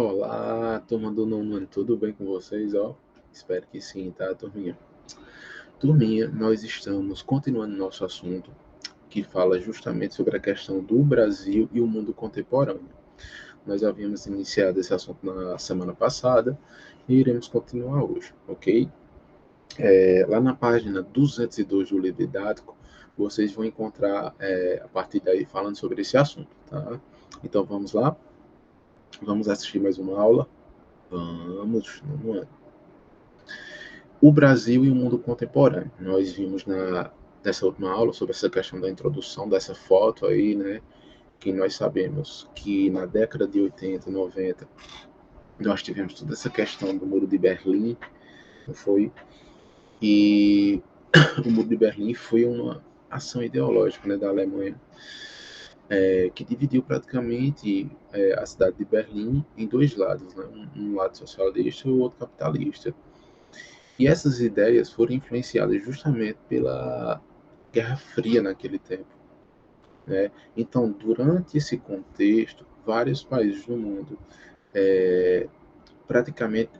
Olá, turma do nono ano, tudo bem com vocês? Espero que sim, tá, turminha? Turminha, nós estamos continuando nosso assunto, que fala justamente sobre a questão do Brasil e o mundo contemporâneo. Nós havíamos iniciado esse assunto na semana passada e iremos continuar hoje, ok? Lá na página 202 do livro didático, vocês vão encontrar, a partir daí, falando sobre esse assunto, tá? Então, vamos lá? Vamos assistir mais uma aula? Vamos, nono ano. O Brasil e o mundo contemporâneo. Nós vimos nessa última aula sobre essa questão da introdução dessa foto aí, né? Que nós sabemos que na década de 80, 90, nós tivemos toda essa questão do Muro de Berlim, não foi? E o Muro de Berlim foi uma ação ideológica, né, da Alemanha, que dividiu praticamente a cidade de Berlim em dois lados, né? Um lado socialista e o outro capitalista. E essas ideias foram influenciadas justamente pela Guerra Fria naquele tempo, né? Então, durante esse contexto, vários países do mundo praticamente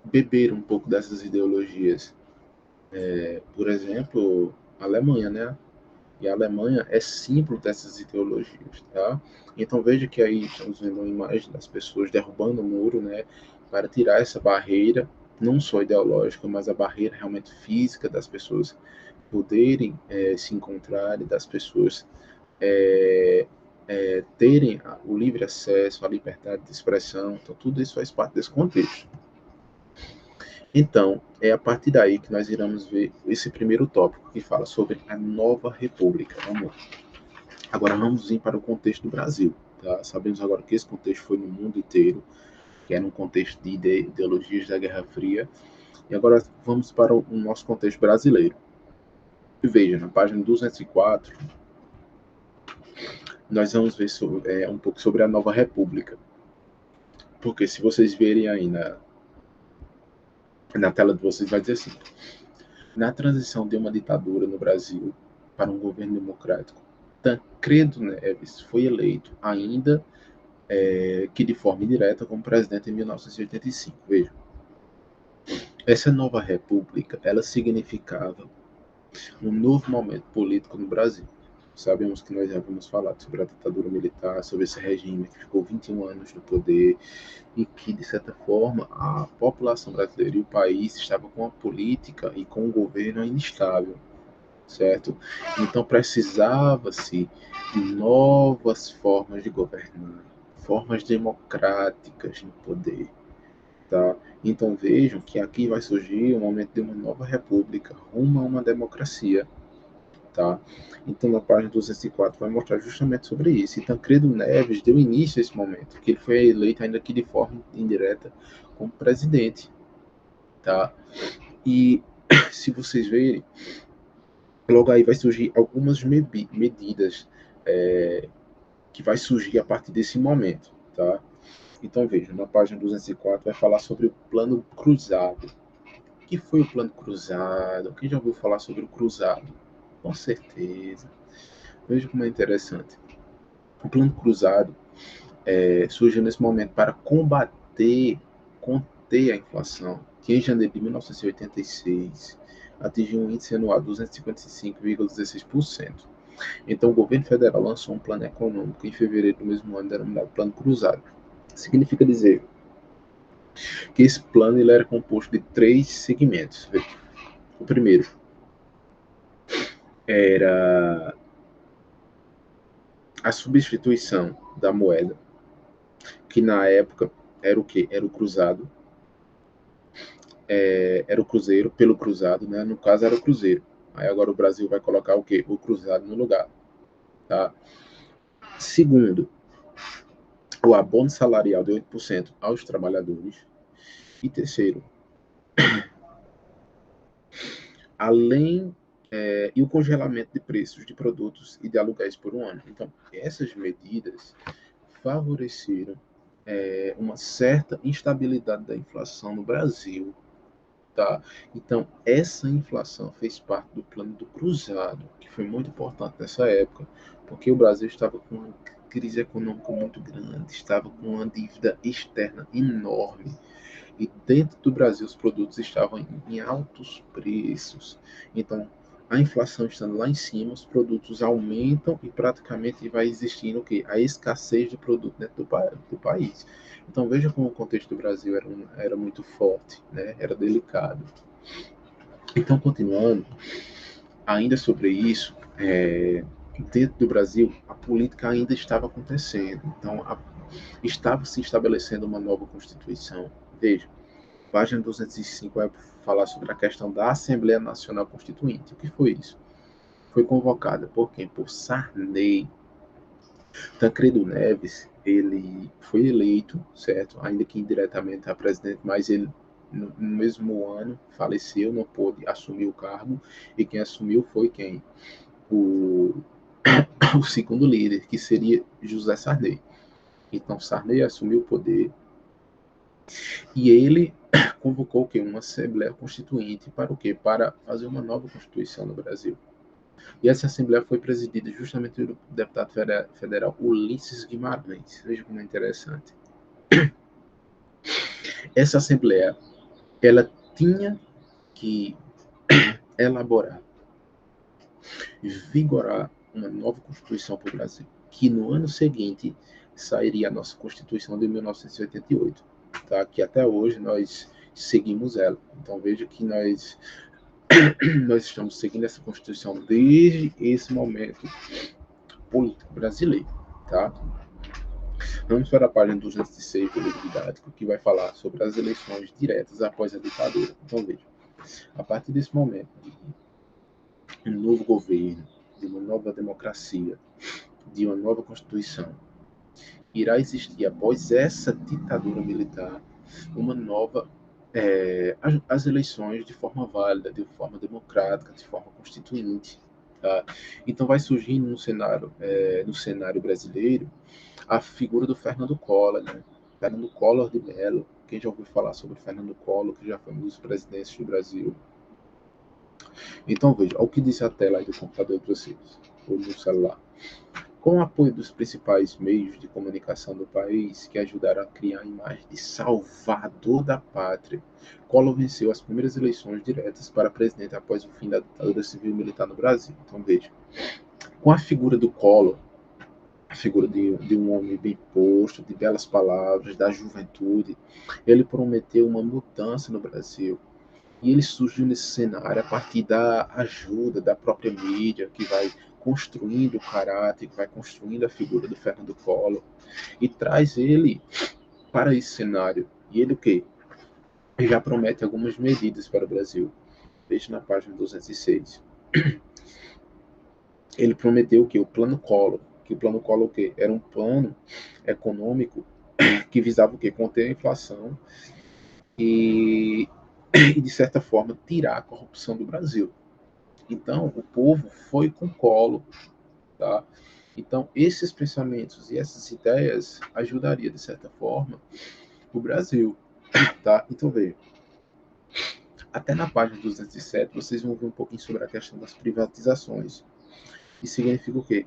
beberam um pouco dessas ideologias. Por exemplo, a Alemanha, né? E a Alemanha é símbolo dessas ideologias, tá? Então veja que aí estamos vendo uma imagem das pessoas derrubando o muro, né? Para tirar essa barreira, não só ideológica, mas a barreira realmente física das pessoas poderem se encontrar e das pessoas terem o livre acesso, a liberdade de expressão. Então tudo isso faz parte desse contexto. Então, é a partir daí que nós iremos ver esse primeiro tópico, que fala sobre a nova república. Vamos lá. Agora vamos vir para o contexto do Brasil. Tá? Sabemos agora que esse contexto foi no mundo inteiro, que era um contexto de ideologias da Guerra Fria. E agora vamos para o nosso contexto brasileiro. E veja, na página 204, nós vamos ver um pouco sobre a nova república. Porque se vocês verem aí na tela de vocês, vai dizer assim: na transição de uma ditadura no Brasil para um governo democrático, Tancredo Neves foi eleito ainda que de forma indireta como presidente em 1985. Veja, essa nova república, ela significava um novo momento político no Brasil. Sabemos que nós já havíamos falado sobre a ditadura militar, sobre esse regime que ficou 21 anos no poder e que, de certa forma, a população brasileira e o país estavam com a política e com o governo instável, certo? Então precisava-se de novas formas de governar, formas democráticas no poder, tá? Então vejam que aqui vai surgir o momento de uma nova república, rumo a uma democracia, tá? Então na página 204 vai mostrar justamente sobre isso. E Tancredo Neves deu início a esse momento, que ele foi eleito ainda que de forma indireta como presidente, tá? E se vocês verem, logo aí vai surgir algumas medidas que vai surgir a partir desse momento, tá? Então veja, na página 204 vai falar sobre o plano cruzado. O que foi o plano cruzado? Quem já ouviu falar sobre o cruzado? Com certeza. Veja como é interessante. O plano cruzado surgiu nesse momento para conter a inflação, que em janeiro de 1986 atingiu um índice anual de 255,16%. Então, o governo federal lançou um plano econômico em fevereiro do mesmo ano, denominado Plano Cruzado. Significa dizer que esse plano ele era composto de três segmentos. O primeiro era a substituição da moeda, que na época era o quê? Era o cruzado, era o cruzeiro pelo cruzado, né? No caso era o cruzeiro. Aí agora o Brasil vai colocar o quê? O cruzado no lugar, tá? Segundo, o abono salarial de 8% aos trabalhadores. E terceiro, além e o congelamento de preços de produtos e de aluguéis por um ano. Então, essas medidas favoreceram uma certa instabilidade da inflação no Brasil, tá? Então, essa inflação fez parte do plano do cruzado, que foi muito importante nessa época, porque o Brasil estava com uma crise econômica muito grande, estava com uma dívida externa enorme. E dentro do Brasil os produtos estavam em altos preços. Então, a inflação estando lá em cima, os produtos aumentam e praticamente vai existindo o quê? A escassez de produto dentro do país. Então, veja como o contexto do Brasil era muito forte, né? Era delicado. Então, continuando, ainda sobre isso, dentro do Brasil, a política ainda estava acontecendo. Então, estava se estabelecendo uma nova Constituição. Veja, página 205 vai falar sobre a questão da Assembleia Nacional Constituinte. O que foi isso? Foi convocada por quem? Por Sarney. Tancredo Neves, ele foi eleito, certo? Ainda que indiretamente a presidente, mas ele no mesmo ano faleceu, não pôde assumir o cargo, e quem assumiu foi quem? O, o segundo líder, que seria José Sarney. Então Sarney assumiu o poder e ele convocou o quê? Uma Assembleia Constituinte para o quê? Para fazer uma nova Constituição no Brasil. E essa Assembleia foi presidida justamente pelo deputado federal Ulisses Guimarães. Veja como é interessante. Essa Assembleia, ela tinha que elaborar, vigorar uma nova Constituição para o Brasil, que no ano seguinte sairia a nossa Constituição de 1988, tá? Que até hoje nós seguimos ela. Então veja que nós estamos seguindo essa Constituição desde esse momento político brasileiro, tá? Vamos para a página 206 do livro didático, que vai falar sobre as eleições diretas após a ditadura. Então veja, a partir desse momento, de um novo governo, de uma nova democracia, de uma nova Constituição, irá existir após essa ditadura militar uma nova as eleições de forma válida, de forma democrática, de forma constituinte. Tá? Então vai surgir no cenário brasileiro a figura do Fernando Collor, né? Fernando Collor de Mello. Quem já ouviu falar sobre Fernando Collor, que já foi um dos presidentes do Brasil? Então veja, o que diz a tela aí do computador de vocês, ou do celular. Com o apoio dos principais meios de comunicação do país, que ajudaram a criar a imagem de salvador da pátria, Collor venceu as primeiras eleições diretas para presidente após o fim da ditadura civil e militar no Brasil. Então veja, com a figura do Collor, a figura de um homem bem posto, de belas palavras, da juventude, ele prometeu uma mudança no Brasil. E ele surgiu nesse cenário a partir da ajuda da própria mídia, que vai construindo o caráter, que vai construindo a figura do Fernando Collor, e traz ele para esse cenário. E ele o quê? Ele já promete algumas medidas para o Brasil. Veja na página 206. Ele prometeu o quê? O Plano Collor. Que o Plano Collor o quê? Era um plano econômico que visava o quê? Conter a inflação e de certa forma, tirar a corrupção do Brasil. Então, o povo foi com Collor, tá? Então, esses pensamentos e essas ideias ajudariam, de certa forma, o Brasil, tá? Então, veja, até na página 207, vocês vão ver um pouquinho sobre a questão das privatizações. Isso significa o quê?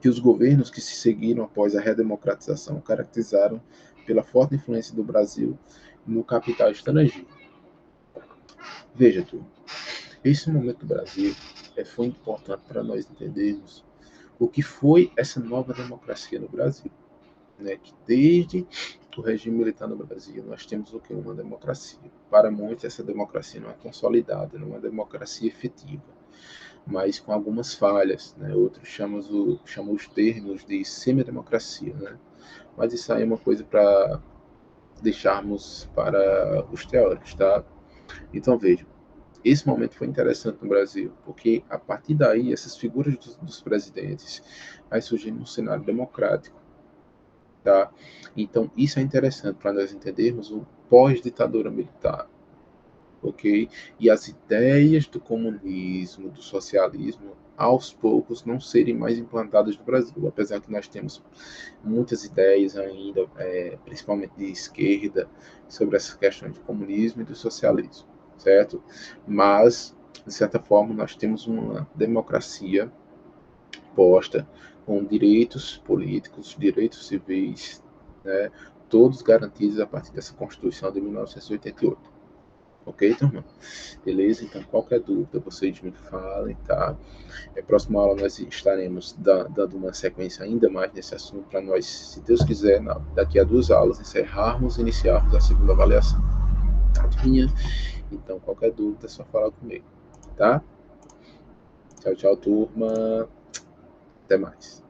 Que os governos que se seguiram após a redemocratização caracterizaram pela forte influência do Brasil no capital estrangeiro. Veja, tu, esse momento do Brasil foi importante para nós entendermos o que foi essa nova democracia no Brasil, né? Que desde o regime militar no Brasil nós temos o que? Uma democracia. Para muitos essa democracia não é consolidada, não é uma democracia efetiva, mas com algumas falhas, né? Outros chamam os termos de semidemocracia, né? Mas isso aí é uma coisa para deixarmos para os teóricos, tá? Então vejam, esse momento foi interessante no Brasil, porque a partir daí, essas figuras dos presidentes vai surgindo um cenário democrático, tá? Então, isso é interessante para nós entendermos o pós-ditadura militar, ok? E as ideias do comunismo, do socialismo, aos poucos não serem mais implantadas no Brasil, apesar que nós temos muitas ideias ainda, principalmente de esquerda, sobre essa questão de comunismo e do socialismo, certo? Mas, de certa forma, nós temos uma democracia posta com direitos políticos, direitos civis, né, todos garantidos a partir dessa Constituição de 1988. Ok, turma? Beleza? Então, qualquer dúvida, vocês me falem, tá? Próxima aula nós estaremos dando uma sequência ainda mais nesse assunto, para nós, se Deus quiser, daqui a 2 aulas, encerrarmos e iniciarmos a segunda avaliação. Então, qualquer dúvida é só falar comigo, tá? Tchau, tchau, turma. Até mais.